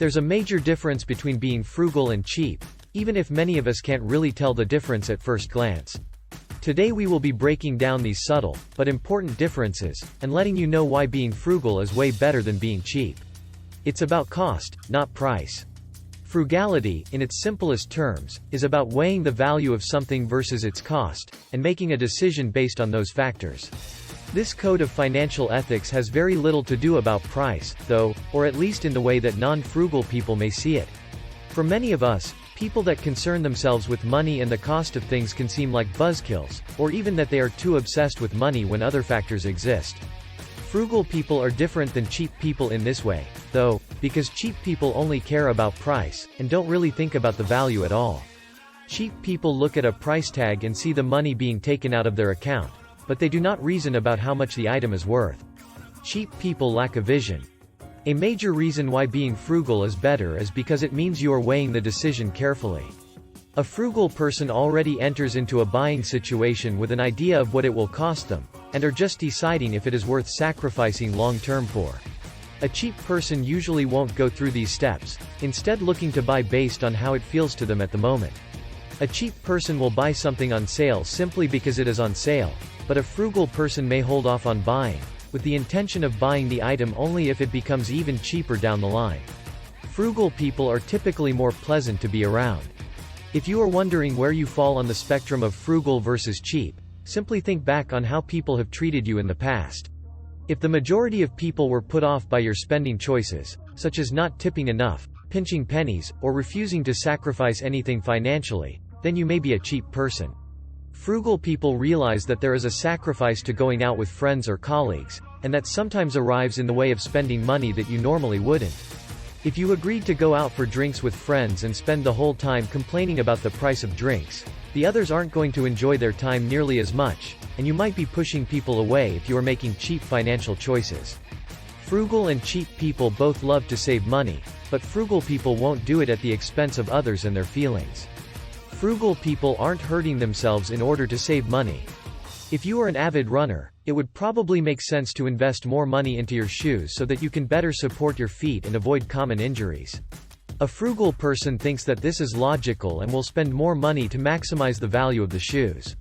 There's a major difference between being frugal and cheap, even if many of us can't really tell the difference at first glance. Today we will be breaking down these subtle, but important differences, and letting you know why being frugal is way better than being cheap. It's about cost, not price. Frugality, in its simplest terms, is about weighing the value of something versus its cost, and making a decision based on those factors. This code of financial ethics has very little to do about price, though, or at least in the way that non-frugal people may see it. For many of us, people that concern themselves with money and the cost of things can seem like buzzkills, or even that they are too obsessed with money when other factors exist. Frugal people are different than cheap people in this way, though, because cheap people only care about price, and don't really think about the value at all. Cheap people look at a price tag and see the money being taken out of their account, but they do not reason about how much the item is worth. Cheap people lack a vision. A major reason why being frugal is better is because it means you are weighing the decision carefully. A frugal person already enters into a buying situation with an idea of what it will cost them, and are just deciding if it is worth sacrificing long-term for. A cheap person usually won't go through these steps, instead looking to buy based on how it feels to them at the moment. A cheap person will buy something on sale simply because it is on sale, but a frugal person may hold off on buying, with the intention of buying the item only if it becomes even cheaper down the line. Frugal people are typically more pleasant to be around. If you are wondering where you fall on the spectrum of frugal versus cheap, simply think back on how people have treated you in the past. If the majority of people were put off by your spending choices, such as not tipping enough, pinching pennies, or refusing to sacrifice anything financially, then you may be a cheap person. Frugal people realize that there is a sacrifice to going out with friends or colleagues, and that sometimes arrives in the way of spending money that you normally wouldn't. If you agreed to go out for drinks with friends and spend the whole time complaining about the price of drinks, the others aren't going to enjoy their time nearly as much, and you might be pushing people away if you are making cheap financial choices. Frugal and cheap people both love to save money, but frugal people won't do it at the expense of others and their feelings. Frugal people aren't hurting themselves in order to save money. If you are an avid runner, it would probably make sense to invest more money into your shoes so that you can better support your feet and avoid common injuries. A frugal person thinks that this is logical and will spend more money to maximize the value of the shoes.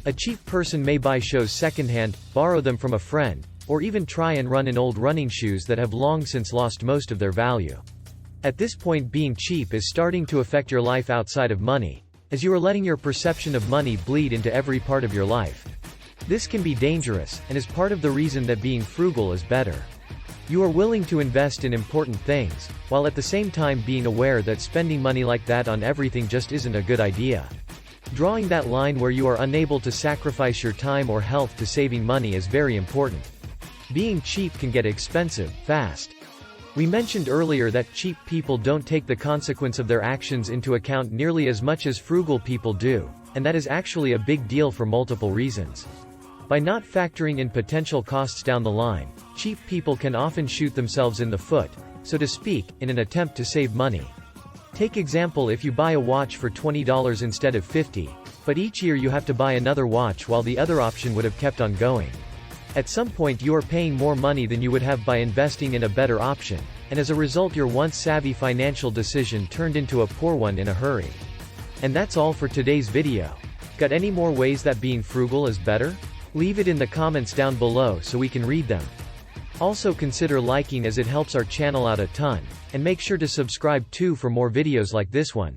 A cheap person may buy shoes secondhand, borrow them from a friend, or even try and run in old running shoes that have long since lost most of their value. At this point, being cheap is starting to affect your life outside of money, as you are letting your perception of money bleed into every part of your life. This can be dangerous, and is part of the reason that being frugal is better. You are willing to invest in important things, while at the same time being aware that spending money like that on everything just isn't a good idea. Drawing that line where you are unable to sacrifice your time or health to saving money is very important. Being cheap can get expensive, fast. We mentioned earlier that cheap people don't take the consequence of their actions into account nearly as much as frugal people do, and that is actually a big deal for multiple reasons. By not factoring in potential costs down the line, cheap people can often shoot themselves in the foot, so to speak, in an attempt to save money. Take example, if you buy a watch for $20 instead of $50, but each year you have to buy another watch while the other option would have kept on going. At some point you are paying more money than you would have by investing in a better option, and as a result your once savvy financial decision turned into a poor one in a hurry. And that's all for today's video. Got any more ways that being frugal is better? Leave it in the comments down below so we can read them. Also consider liking, as it helps our channel out a ton, and make sure to subscribe too for more videos like this one.